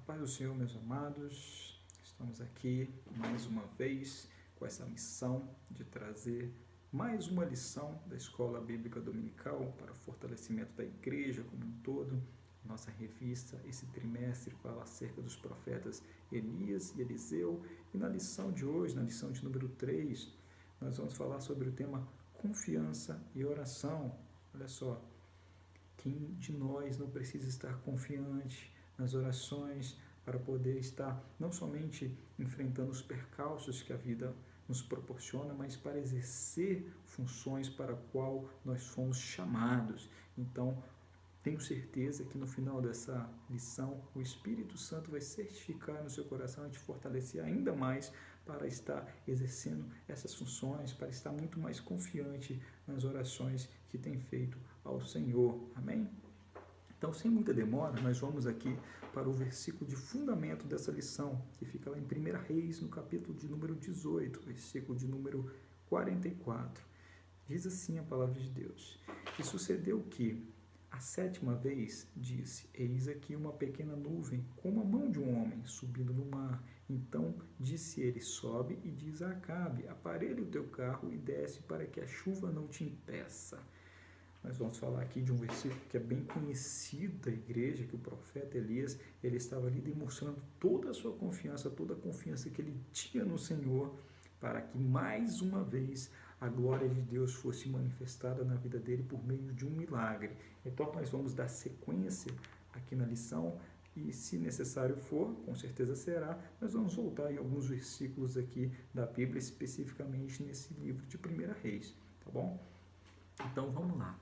Paz do Senhor, meus amados, estamos aqui mais uma vez com essa missão de trazer mais uma lição da Escola Bíblica Dominical para o fortalecimento da igreja como um todo. Nossa revista, esse trimestre, fala acerca dos profetas Elias e Eliseu, e na lição de hoje, na lição de número 3, nós vamos falar sobre o tema confiança e oração. Olha só, quem de nós não precisa estar confiante nas orações para poder estar não somente enfrentando os percalços que a vida nos proporciona, mas para exercer funções para a qual nós fomos chamados. Então, tenho certeza que no final dessa lição, o Espírito Santo vai certificar no seu coração e te fortalecer ainda mais para estar exercendo essas funções, para estar muito mais confiante nas orações que tem feito ao Senhor. Amém? Então, sem muita demora, nós vamos aqui para o versículo de fundamento dessa lição, que fica lá em 1 Reis, no capítulo de número 18, versículo de número 44. Diz assim a palavra de Deus: E sucedeu que, a 7ª vez, disse: Eis aqui uma pequena nuvem, como a mão de um homem, subindo no mar. Então disse ele: Sobe e diz a Acabe: Aparelha o teu carro e desce, para que a chuva não te impeça. Nós vamos falar aqui de um versículo que é bem conhecido da igreja, que o profeta Elias, ele estava ali demonstrando toda a sua confiança, toda a confiança que ele tinha no Senhor, para que mais uma vez a glória de Deus fosse manifestada na vida dele por meio de um milagre. Então nós vamos dar sequência aqui na lição, e se necessário for, com certeza será, nós vamos voltar em alguns versículos aqui da Bíblia, especificamente nesse livro de 1 Reis, tá bom? Então vamos lá.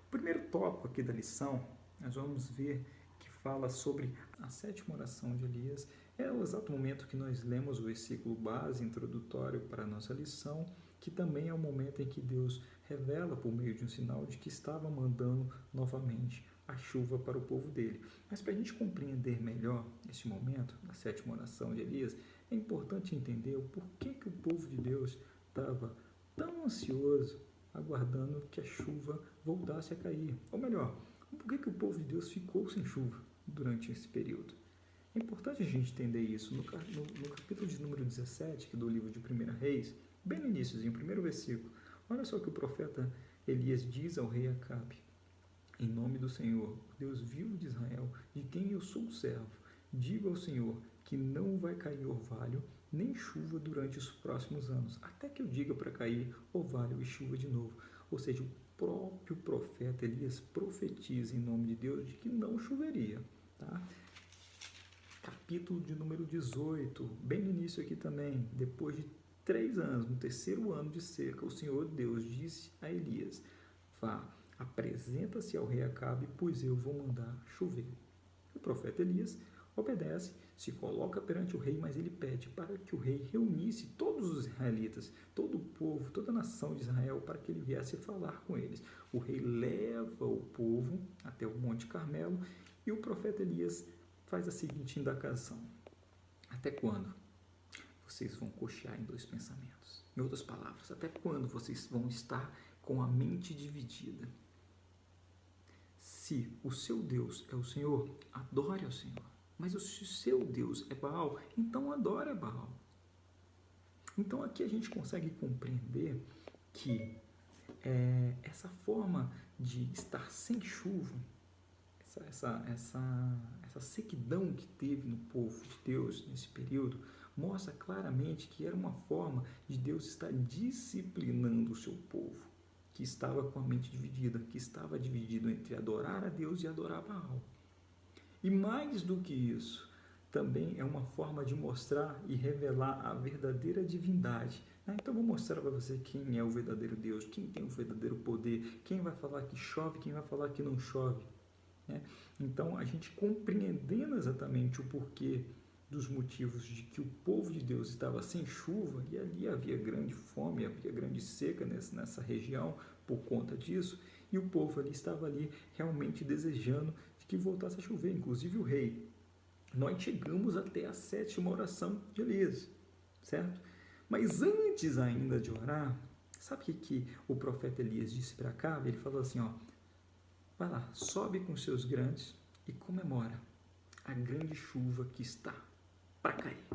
O primeiro tópico aqui da lição, nós vamos ver que fala sobre a 7ª oração de Elias. É o exato momento que nós lemos o versículo base, introdutório para a nossa lição, que também é o momento em que Deus revela por meio de um sinal de que estava mandando novamente a chuva para o povo dele. Mas para a gente compreender melhor esse momento da 7ª oração de Elias, é importante entender o porquê que o povo de Deus estava tão ansioso, aguardando que a chuva voltasse a cair. Ou melhor, por que o povo de Deus ficou sem chuva durante esse período? É importante a gente entender isso. No capítulo de número 17, que é do livro de 1 Reis, bem no início, em primeiro versículo, olha só o que o profeta Elias diz ao rei Acabe: Em nome do Senhor, Deus vivo de Israel, de quem eu sou servo, diga ao Senhor que não vai cair orvalho nem chuva durante os próximos anos, até que eu diga para cair orvalho e chuva de novo. Ou seja, o próprio profeta Elias profetiza em nome de Deus de que não choveria. Tá? Capítulo de número 18, bem no início aqui também, depois de 3 anos, no 3º ano de seca, o Senhor Deus disse a Elias: Vá, apresenta-se ao rei Acabe, pois eu vou mandar chover. O profeta Elias obedece, se coloca perante o rei, mas ele pede para que o rei reunisse todos os israelitas, todo o povo, toda a nação de Israel, para que ele viesse falar com eles. O rei leva o povo até o Monte Carmelo e o profeta Elias faz a seguinte indagação: Até quando vocês vão cochear em 2 pensamentos? Em outras palavras, até quando vocês vão estar com a mente dividida? Se o seu Deus é o Senhor, adore ao Senhor. Mas se o seu Deus é Baal, então adore a Baal. Então aqui a gente consegue compreender que essa forma de estar sem chuva, essa sequidão que teve no povo de Deus nesse período, mostra claramente que era uma forma de Deus estar disciplinando o seu povo, que estava com a mente dividida, que estava dividido entre adorar a Deus e adorar a Baal. E mais do que isso, também é uma forma de mostrar e revelar a verdadeira divindade. Então, vou mostrar para você quem é o verdadeiro Deus, quem tem o verdadeiro poder, quem vai falar que chove, quem vai falar que não chove. Então, a gente compreendendo exatamente o porquê dos motivos de que o povo de Deus estava sem chuva, e ali havia grande fome, havia grande seca nessa região por conta disso, e o povo ali estava ali realmente desejando que voltasse a chover, inclusive o rei. Nós chegamos até a 7ª oração de Elias, certo? Mas antes ainda de orar, sabe o que o profeta Elias disse para Acabe? Ele falou assim, vai lá, sobe com seus grandes e comemora. a grande chuva que está para cair.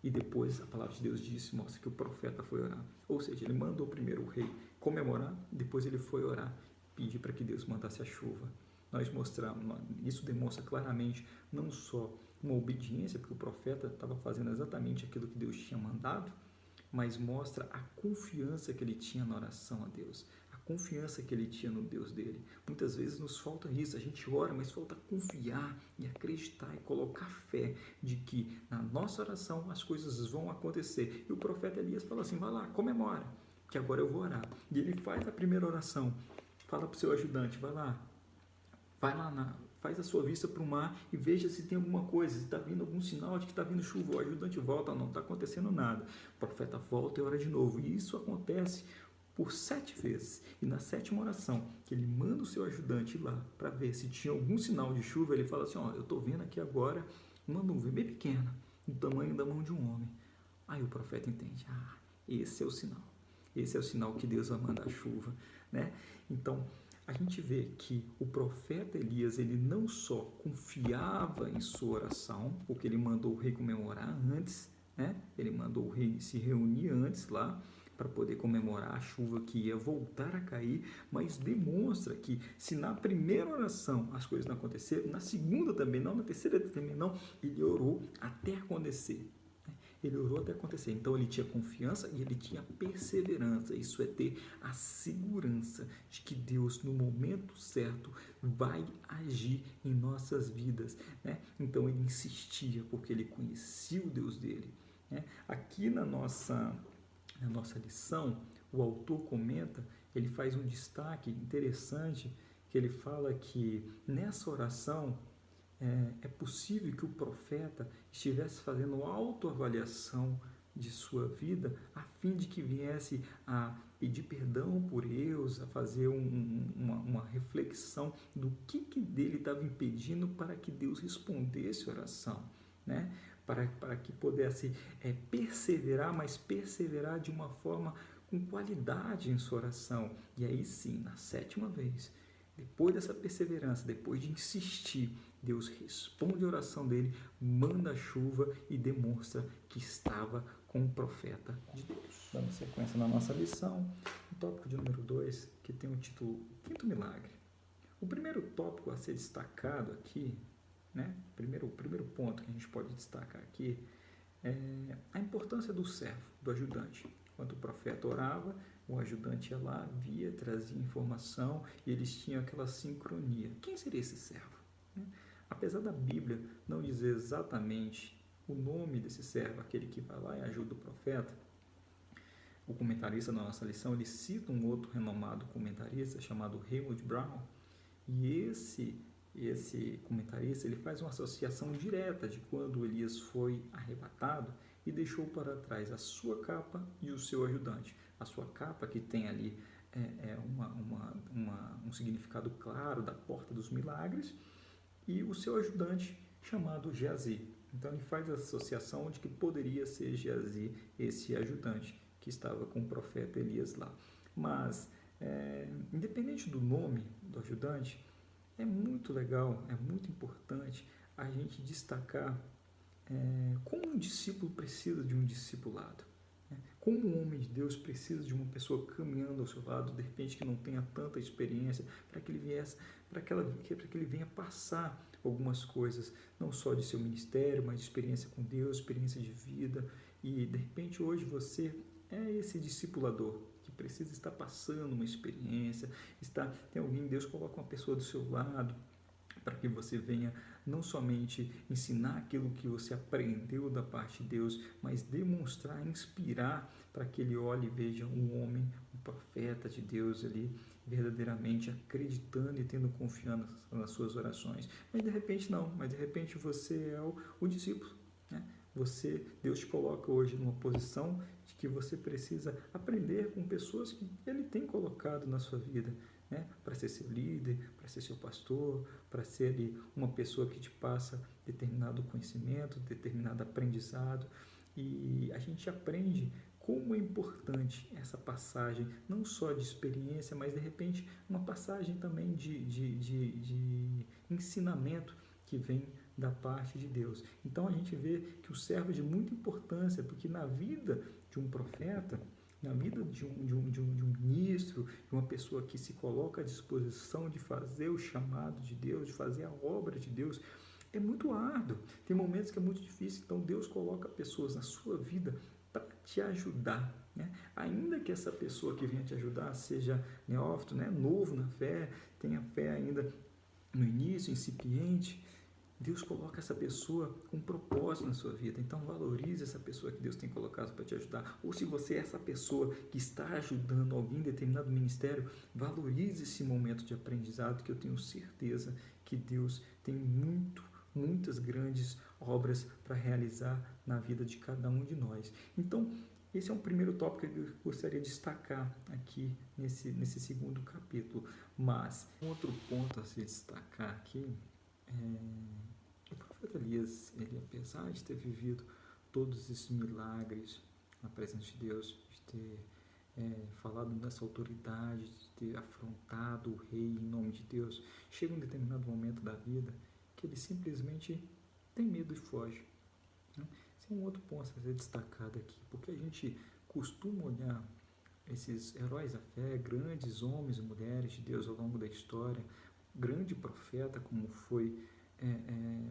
E depois a palavra de Deus mostra que o profeta foi orar. Ou seja, ele mandou primeiro o rei comemorar, depois ele foi orar, pedir para que Deus mandasse a chuva. Nós mostramos, isso demonstra claramente não só uma obediência, porque o profeta estava fazendo exatamente aquilo que Deus tinha mandado, mas mostra a confiança que ele tinha na oração a Deus, a confiança que ele tinha no Deus dele. Muitas vezes nos falta isso, a gente ora, mas falta confiar e acreditar e colocar fé de que na nossa oração as coisas vão acontecer. E o profeta Elias fala assim, vai lá, comemora, que agora eu vou orar. E ele faz a primeira oração, fala para o seu ajudante, vai lá faz a sua vista para o mar e veja se tem alguma coisa, se está vindo algum sinal de que está vindo chuva. O ajudante volta, não está acontecendo nada. O profeta volta e ora de novo. E isso acontece por 7 vezes. E na 7ª oração, que ele manda o seu ajudante ir lá para ver se tinha algum sinal de chuva, ele fala assim, eu estou vendo aqui agora uma nuvem bem pequena, do tamanho da mão de um homem. Aí o profeta entende, esse é o sinal. Esse é o sinal que Deus vai mandar chuva, né? Então, a gente vê que o profeta Elias, ele não só confiava em sua oração, porque ele mandou o rei comemorar antes, né? Ele mandou o rei se reunir antes lá, para poder comemorar a chuva que ia voltar a cair, mas demonstra que se na primeira oração as coisas não aconteceram, na segunda também não, na terceira também não, ele orou até acontecer. Ele orou até acontecer. Então ele tinha confiança e ele tinha perseverança. Isso é ter a segurança de que Deus, no momento certo, vai agir em nossas vidas, né? Então ele insistia porque ele conhecia o Deus dele, né? Aqui na nossa lição, o autor comenta, ele faz um destaque interessante, que ele fala que nessa oração é possível que o profeta estivesse fazendo autoavaliação de sua vida a fim de que viesse a pedir perdão por erros, a fazer uma reflexão do que dele estava impedindo para que Deus respondesse a oração, né? Para que pudesse perseverar, mas perseverar de uma forma com qualidade em sua oração. E aí sim, na 7ª vez, depois dessa perseverança, depois de insistir, Deus responde a oração dele, manda a chuva e demonstra que estava com o profeta de Deus. Dando sequência na nossa lição, o tópico de número 2, que tem o título O Quinto Milagre. O primeiro tópico a ser destacado aqui, né? O primeiro ponto que a gente pode destacar aqui é a importância do servo, do ajudante. Enquanto o profeta orava, o ajudante ia lá, via, trazia informação e eles tinham aquela sincronia. Quem seria esse servo? Apesar da Bíblia não dizer exatamente o nome desse servo, aquele que vai lá e ajuda o profeta, o comentarista na nossa lição, ele cita um outro renomado comentarista chamado Raymond Brown, e esse comentarista ele faz uma associação direta de quando Elias foi arrebatado e deixou para trás a sua capa e o seu ajudante. A sua capa, que tem ali um significado claro da porta dos milagres, e o seu ajudante chamado Geazi. Então ele faz a associação de que poderia ser Geazi, esse ajudante que estava com o profeta Elias lá. Mas, independente do nome do ajudante, é muito legal, é muito importante a gente destacar como um discípulo precisa de um discipulado. Como um homem de Deus precisa de uma pessoa caminhando ao seu lado, de repente que não tenha tanta experiência, para que ele venha passar algumas coisas, não só de seu ministério, mas de experiência com Deus, experiência de vida. E de repente hoje você é esse discipulador que precisa estar passando uma experiência, tem alguém, Deus coloca uma pessoa do seu lado, para que você venha não somente ensinar aquilo que você aprendeu da parte de Deus, mas demonstrar, inspirar para que ele olhe e veja um homem, um profeta de Deus ali, verdadeiramente acreditando e tendo confiança nas suas orações. Mas de repente não, mas de repente você é o discípulo, né? Deus te coloca hoje numa posição de que você precisa aprender com pessoas que Ele tem colocado na sua vida, né? Para ser seu líder, para ser seu pastor, para ser ali uma pessoa que te passa determinado conhecimento, determinado aprendizado. E a gente aprende como é importante essa passagem, não só de experiência, mas de repente uma passagem também de ensinamento que vem da parte de Deus. Então a gente vê que o servo é de muita importância, porque na vida de um profeta, na vida de um ministro, de uma pessoa que se coloca à disposição de fazer o chamado de Deus, de fazer a obra de Deus, é muito árduo. Tem momentos que é muito difícil, então Deus coloca pessoas na sua vida para te ajudar, né? Ainda que essa pessoa que venha te ajudar seja neófito, né? Novo na fé, tenha fé ainda no início, incipiente, Deus coloca essa pessoa com um propósito na sua vida. Então valorize essa pessoa que Deus tem colocado para te ajudar. Ou se você é essa pessoa que está ajudando alguém em determinado ministério, valorize esse momento de aprendizado, que eu tenho certeza que Deus tem muitas grandes obras para realizar na vida de cada um de nós. Então, esse é um primeiro tópico que eu gostaria de destacar aqui nesse segundo capítulo. Mas, outro ponto a se destacar aqui o profeta Elias, ele, apesar de ter vivido todos esses milagres na presença de Deus, de ter falado nessa autoridade, de ter afrontado o rei em nome de Deus, chega um determinado momento da vida que ele simplesmente tem medo e foge, né? Esse é um outro ponto a ser destacado aqui, porque a gente costuma olhar esses heróis da fé, grandes homens e mulheres de Deus ao longo da história, grande profeta como foi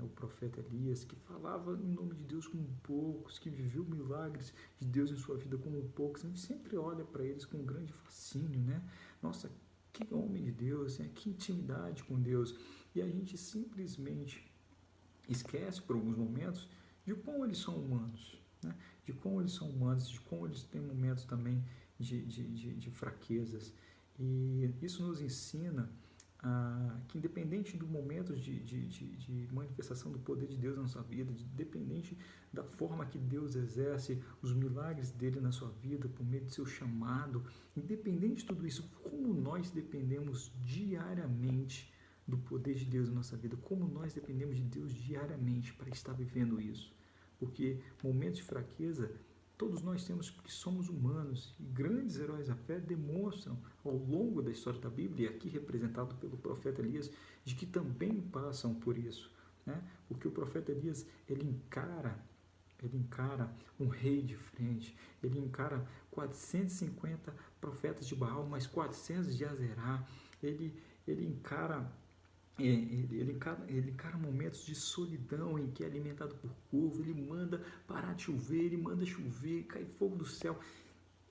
o profeta Elias, que falava em nome de Deus como poucos, que viveu milagres de Deus em sua vida como poucos. A gente sempre olha para eles com um grande fascínio, né? Nossa, que homem de Deus, né? Que intimidade com Deus. E a gente simplesmente esquece por alguns momentos de como eles são humanos, né? De como eles são humanos, de como eles têm momentos também de fraquezas. E isso nos ensina que independente do momento de manifestação do poder de Deus na nossa vida, independente da forma que Deus exerce os milagres dele na sua vida, por meio do seu chamado, independente de tudo isso, como nós dependemos diariamente do poder de Deus na nossa vida, como nós dependemos de Deus diariamente para estar vivendo isso. Porque momentos de fraqueza todos nós temos, porque somos humanos, e grandes heróis da fé demonstram ao longo da história da Bíblia, aqui representado pelo profeta Elias, de que também passam por isso, né? Porque o profeta Elias, ele encara um rei de frente, ele encara 450 profetas de Baal, mais 400 de Azerá, ele encara momentos de solidão em que é alimentado por corvo, ele manda parar de chover, ele manda chover, cai fogo do céu,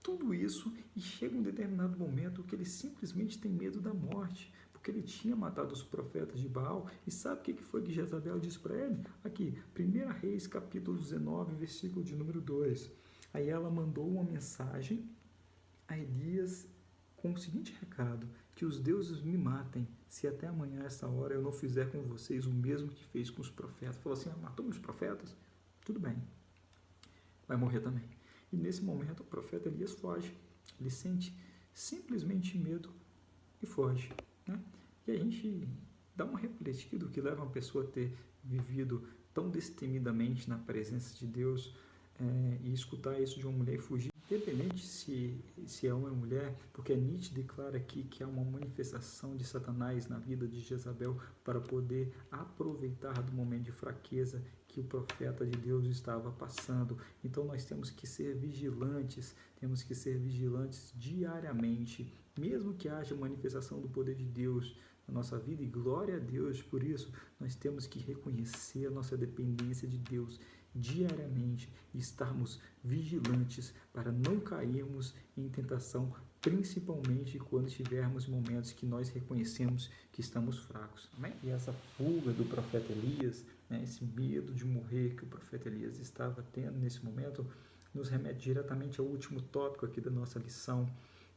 tudo isso, e chega um determinado momento que ele simplesmente tem medo da morte, porque ele tinha matado os profetas de Baal, e sabe o que foi que Jezabel disse para ele? Aqui, 1 Reis, capítulo 19, versículo de número 2, aí ela mandou uma mensagem a Elias com o seguinte recado: que os deuses me matem, se até amanhã, essa hora, eu não fizer com vocês o mesmo que fez com os profetas. Falou assim, matou meus profetas? Tudo bem, vai morrer também. E nesse momento o profeta Elias foge, ele sente simplesmente medo e foge, né? E a gente dá uma refletida, o que leva uma pessoa a ter vivido tão destemidamente na presença de Deus, e escutar isso de uma mulher e fugir, independente se é homem ou mulher, porque a Nietzsche declara aqui que há uma manifestação de Satanás na vida de Jezabel para poder aproveitar do momento de fraqueza que o profeta de Deus estava passando. Então nós temos que ser vigilantes diariamente, mesmo que haja manifestação do poder de Deus na nossa vida, e glória a Deus por isso, nós temos que reconhecer a nossa dependência de Deus diariamente e estarmos vigilantes para não cairmos em tentação, principalmente quando estivermos em momentos que nós reconhecemos que estamos fracos. Amém? E essa fuga do profeta Elias, né, esse medo de morrer que o profeta Elias estava tendo nesse momento, nos remete diretamente ao último tópico aqui da nossa lição,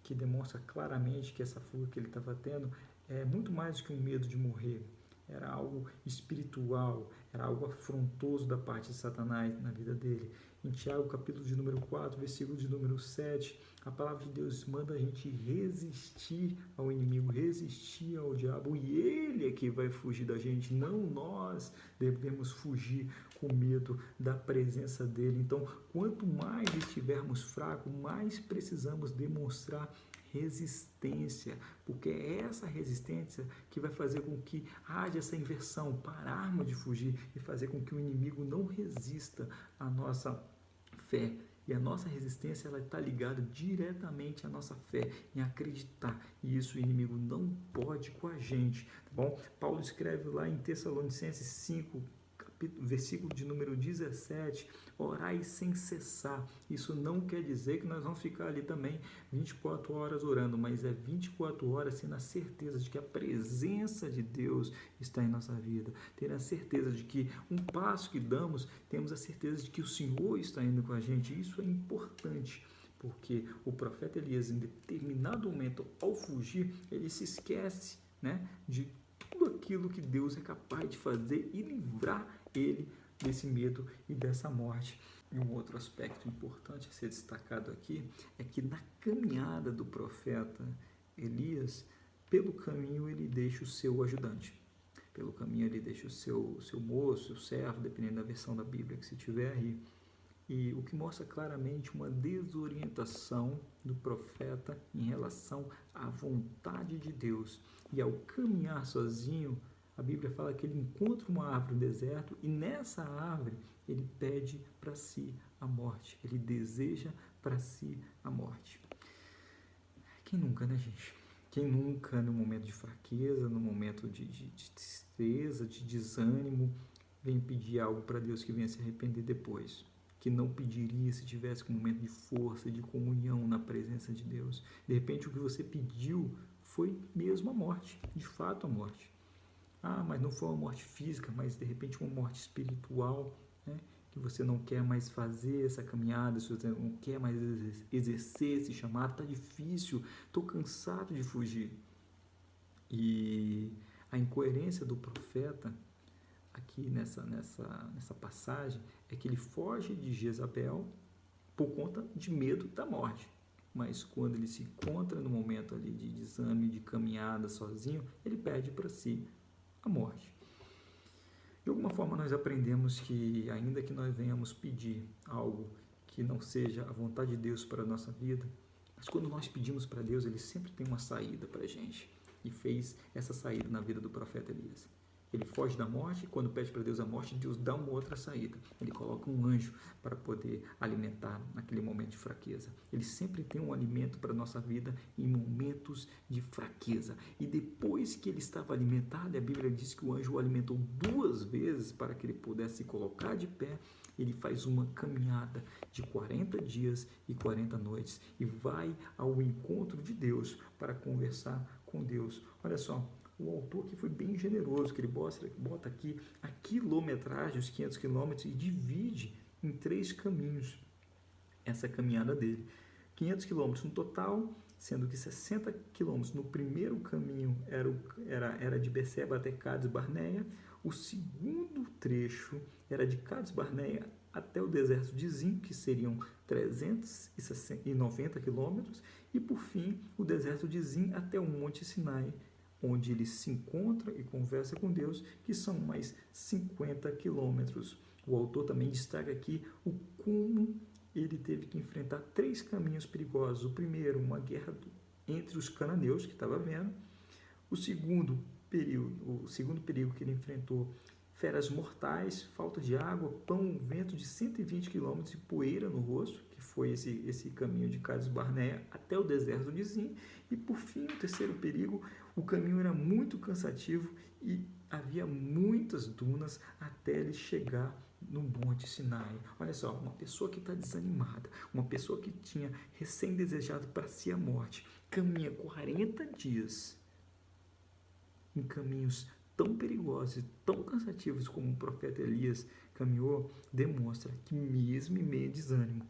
que demonstra claramente que essa fuga que ele estava tendo é muito mais do que um medo de morrer. Era algo espiritual, era algo afrontoso da parte de Satanás na vida dele. Em Tiago, capítulo de número 4, versículo de número 7, a palavra de Deus manda a gente resistir ao inimigo, resistir ao diabo, e ele é que vai fugir da gente, não nós devemos fugir com medo da presença dele. Então, quanto mais estivermos fracos, mais precisamos demonstrar resistência, porque é essa resistência que vai fazer com que haja essa inversão, pararmos de fugir e fazer com que o inimigo não resista à nossa fé. E a nossa resistência ela está ligada diretamente à nossa fé, em acreditar. E isso o inimigo não pode com a gente. Tá bom? Paulo escreve lá em Tessalonicenses 5, versículo de número 17, orai sem cessar. Isso não quer dizer que nós vamos ficar ali também 24 horas orando, mas é 24 horas tendo a certeza de que a presença de Deus está em nossa vida, ter a certeza de que um passo que damos, temos a certeza de que o Senhor está indo com a gente. Isso é importante, porque o profeta Elias, em determinado momento, ao fugir, ele se esquece, né, de tudo aquilo que Deus é capaz de fazer e livrar ele desse medo e dessa morte. E um outro aspecto importante a ser destacado aqui é que na caminhada do profeta Elias, pelo caminho ele deixa o seu ajudante. Pelo caminho ele deixa o seu moço, o servo, dependendo da versão da Bíblia que se tiver aí. E o que mostra claramente uma desorientação do profeta em relação à vontade de Deus. E ao caminhar sozinho, a Bíblia fala que ele encontra uma árvore no deserto e nessa árvore ele pede para si a morte. Ele deseja para si a morte. Quem nunca, né, gente? Quem nunca, no momento de fraqueza, no momento de tristeza, de desânimo, vem pedir algo para Deus que venha se arrepender depois? Que não pediria se tivesse um momento de força, de comunhão na presença de Deus. De repente o que você pediu foi mesmo a morte, de fato a morte. Ah, mas não foi uma morte física, mas de repente uma morte espiritual, né? Que você não quer mais fazer essa caminhada, você não quer mais exercer esse chamado, está difícil, estou cansado de fugir. E a incoerência do profeta aqui nessa passagem é que ele foge de Jezabel por conta de medo da morte. Mas quando ele se encontra no momento ali de desame, de caminhada sozinho, ele pede para si a morte. De alguma forma nós aprendemos que ainda que nós venhamos pedir algo que não seja a vontade de Deus para a nossa vida, mas quando nós pedimos para Deus, Ele sempre tem uma saída para a gente. E fez essa saída na vida do profeta Elias. Ele foge da morte, e quando pede para Deus a morte, Deus dá uma outra saída. Ele coloca um anjo para poder alimentar naquele momento de fraqueza. Ele sempre tem um alimento para a nossa vida em momentos de fraqueza. E depois que ele estava alimentado, a Bíblia diz que o anjo o alimentou 2 vezes para que ele pudesse se colocar de pé. Ele faz uma caminhada de 40 dias e 40 noites e vai ao encontro de Deus para conversar com Deus. Olha só, o autor aqui foi bem generoso, que ele bota aqui a quilometragem, os 500 quilômetros, e divide em 3 caminhos essa caminhada dele. 500 quilômetros no total, sendo que 60 quilômetros no primeiro caminho era de Beceba até Cades Barneia. O segundo trecho era de Cades Barneia até o deserto de Zin, que seriam 390 quilômetros, e por fim o deserto de Zin até o Monte Sinai, onde ele se encontra e conversa com Deus, que são mais 50 quilômetros. O autor também destaca aqui o como ele teve que enfrentar 3 caminhos perigosos. O primeiro, uma guerra entre os cananeus, que estava vendo. O segundo perigo que ele enfrentou, feras mortais, falta de água, pão, vento de 120 km e poeira no rosto, que foi esse caminho de Cades Barneia até o deserto de Zin. E por fim, o terceiro perigo, o caminho era muito cansativo e havia muitas dunas até ele chegar no Monte Sinai. Olha só, uma pessoa que está desanimada, uma pessoa que tinha recém-desejado para si a morte, caminha 40 dias em caminhos tão perigosos e tão cansativos como o profeta Elias caminhou, demonstra que mesmo em meio a desânimo,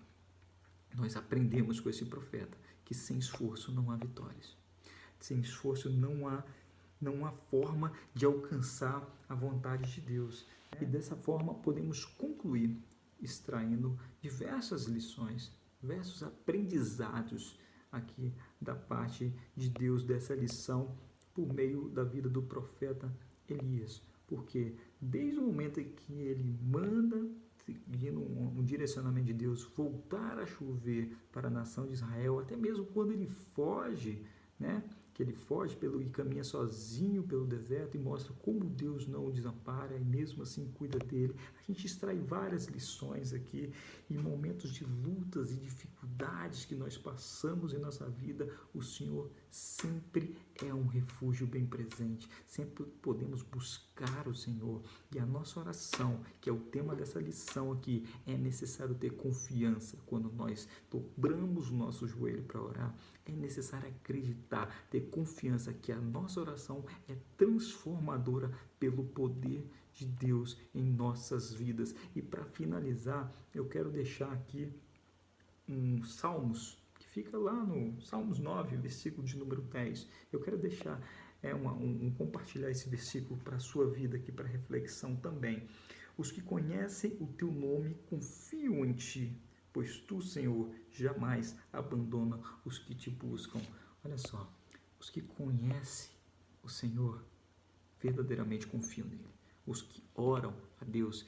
nós aprendemos com esse profeta que sem esforço não há vitórias. Sem esforço não há forma de alcançar a vontade de Deus. E dessa forma podemos concluir, extraindo diversas lições, diversos aprendizados aqui da parte de Deus dessa lição por meio da vida do profeta Elias. Porque desde o momento em que ele manda seguindo um direcionamento de Deus, voltar a chover para a nação de Israel, até mesmo quando ele foge, né? Que ele foge e caminha sozinho pelo deserto e mostra como Deus não o desampara e mesmo assim cuida dele. A gente extrai várias lições aqui em momentos de lutas e dificuldades que nós passamos em nossa vida. O Senhor sempre é um refúgio bem presente, sempre podemos buscar o Senhor. E a nossa oração, que é o tema dessa lição aqui, é necessário ter confiança quando nós dobramos o nosso joelho para orar. É necessário acreditar, ter confiança que a nossa oração é transformadora pelo poder de Deus em nossas vidas. E para finalizar, eu quero deixar aqui um Salmos, que fica lá no Salmos 9, versículo de número 10. Eu quero deixar compartilhar esse versículo para a sua vida aqui, para reflexão também. Os que conhecem o teu nome confiam em ti, pois tu, Senhor, jamais abandona os que te buscam. Olha só, os que conhecem o Senhor verdadeiramente confiam nele. Os que oram a Deus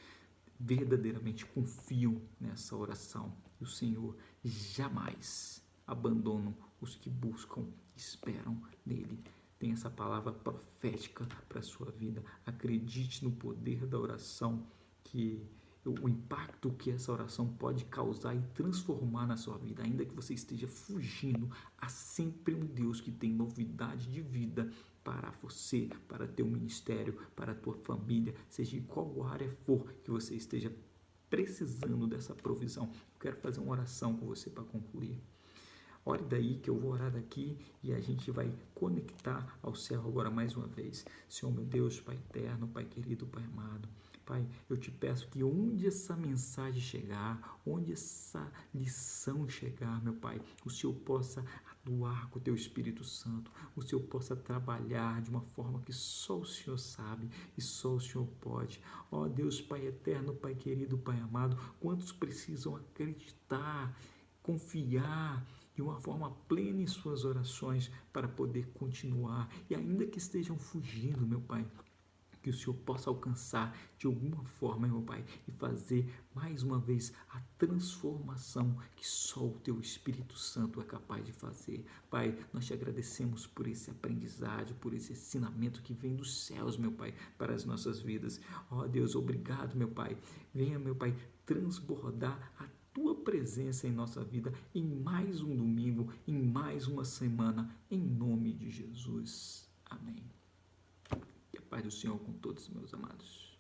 verdadeiramente confiam nessa oração. E o Senhor jamais abandona os que buscam, esperam nele. Tem essa palavra profética para a sua vida. Acredite no poder da oração, que o impacto que essa oração pode causar e transformar na sua vida, ainda que você esteja fugindo, há sempre um Deus que tem novidade de vida para você, para teu ministério, para a tua família, seja em qual área for que você esteja precisando dessa provisão. Eu quero fazer uma oração com você para concluir. Ore daí que eu vou orar daqui e a gente vai conectar ao céu agora mais uma vez. Senhor meu Deus, Pai eterno, Pai querido, Pai amado, Pai, eu te peço que onde essa mensagem chegar, onde essa lição chegar, meu Pai, o Senhor possa atuar com o Teu Espírito Santo, o Senhor possa trabalhar de uma forma que só o Senhor sabe e só o Senhor pode. Ó Deus, Pai eterno, Pai querido, Pai amado, quantos precisam acreditar, confiar de uma forma plena em suas orações para poder continuar e ainda que estejam fugindo, meu Pai, que o Senhor possa alcançar de alguma forma, meu Pai, e fazer mais uma vez a transformação que só o Teu Espírito Santo é capaz de fazer. Pai, nós te agradecemos por esse aprendizado, por esse ensinamento que vem dos céus, meu Pai, para as nossas vidas. Ó Deus, obrigado, meu Pai. Venha, meu Pai, transbordar a Tua presença em nossa vida em mais um domingo, em mais uma semana, em nome de Jesus. Amém. Pai do Senhor com todos, meus amados.